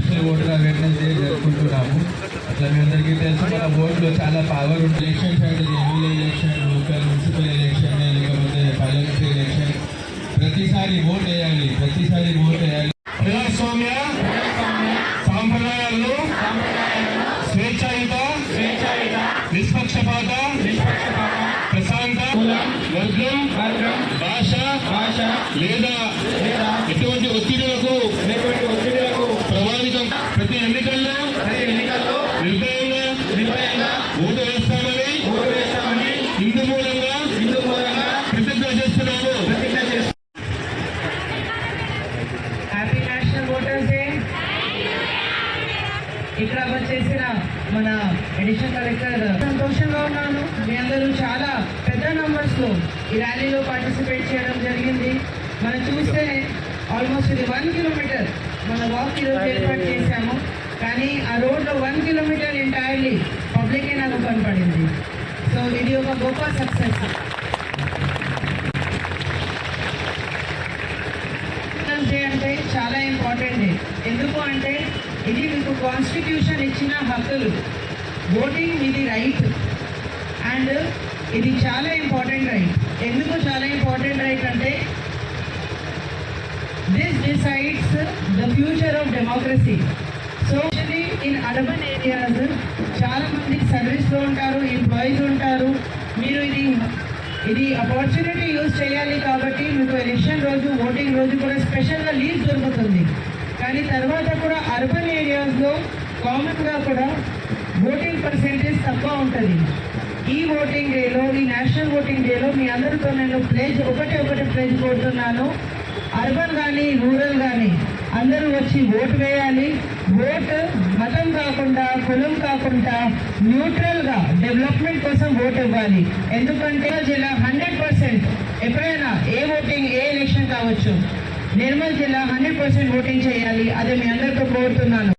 National voter awareness day జరుపుకుంటున్నాము. అట్లా మీ అందరికీ తెలుసు మన ఓట్లో చాలా పవర్ ఉంటుంది. ఎలక్షన్స్ అంటే MLA election, local municipal election, లేకపోతే పార్లమెంటరీ ఎలక్షన్, ప్రతిసారి ఓట్ వేయాలి. ప్రజాస్వామ్య సాంప్రదాయాలను స్వేచ్ఛాయుత నిష్పక్షపాత ప్రశాంత వర్గం భాష లేదా ఎటువంటి ఒత్తిడులకు ప్రభావితం ప్రతి ఎన్నికల్లో నిర్భయంగా ఓటు వేస్తామని ఇందు మూలంగా ప్రతిజ్ఞ చేస్తున్నాము. Happy national voters day. ఇక్కడ వచ్చేసిన మన అడిషనల్ కలెక్టర్ సంతోషంగా ఉన్నాను. మీ అందరూ చాలా పెద్ద నంబర్స్ లో ఈ ర్యాలీలో పార్టిసిపేట్ చేయడం జరిగింది. మనం చూస్తే ఆల్మోస్ట్ ఇది 1 కిలోమీటర్ మన వాక్ ఈరోజు ఏర్పాటు చేశాము. కానీ ఆ రోడ్లో 1 కిలోమీటర్ ఎంటైర్లీ పబ్లికే నాకు కనపడింది. సో ఇది ఒక గొప్ప సక్సెస్. డే అంటే చాలా ఇంపార్టెంట్ డే. ఎందుకు అంటే ఇది మీకు కాన్స్టిట్యూషన్ ఇచ్చిన హక్కులు. ఓటింగ్ ఇది రైట్ అండ్ ఇది చాలా ఇంపార్టెంట్ రైట్. ఎందుకు చాలా ఇంపార్టెంట్ రైట్ అంటే this decides the future of democracy. So actually in urban areas చాలా మంది సర్వీస్లో ఉంటారు, ఎంప్లాయీస్ ఉంటారు. మీరు ఇది ఆపర్చునిటీ యూజ్ చేయాలి. కాబట్టి మీకు ఎలక్షన్ రోజు, ఓటింగ్ రోజు కూడా స్పెషల్గా లీవ్ దొరుకుతుంది. కానీ తర్వాత కూడా అర్బన్ ఏరియాస్లో కామన్గా కూడా ఓటింగ్ పర్సెంటేజ్ తక్కువ ఉంటుంది. ఈ ఓటింగ్ డేలో, ఈ నేషనల్ ఓటింగ్ డేలో మీ అందరితో నేను ఒకటే ప్లేజ్ కోరుతున్నాను. అర్బన్ కానీ రూరల్ కానీ అందరూ వచ్చి ఓటు వేయాలి. ఓటు మతం కాకుండా, కులం కాకుండా న్యూట్రల్గా డెవలప్మెంట్ కోసం ఓటు ఇవ్వాలి. ఎందుకంటే జిల్లా 100% ఎప్పుడైనా ఏ ఎలక్షన్ కావచ్చు, నిర్మల్ జిల్లా 100% ఓటింగ్ చేయాలి. అదే మీ అందరితో కోరుతున్నాను.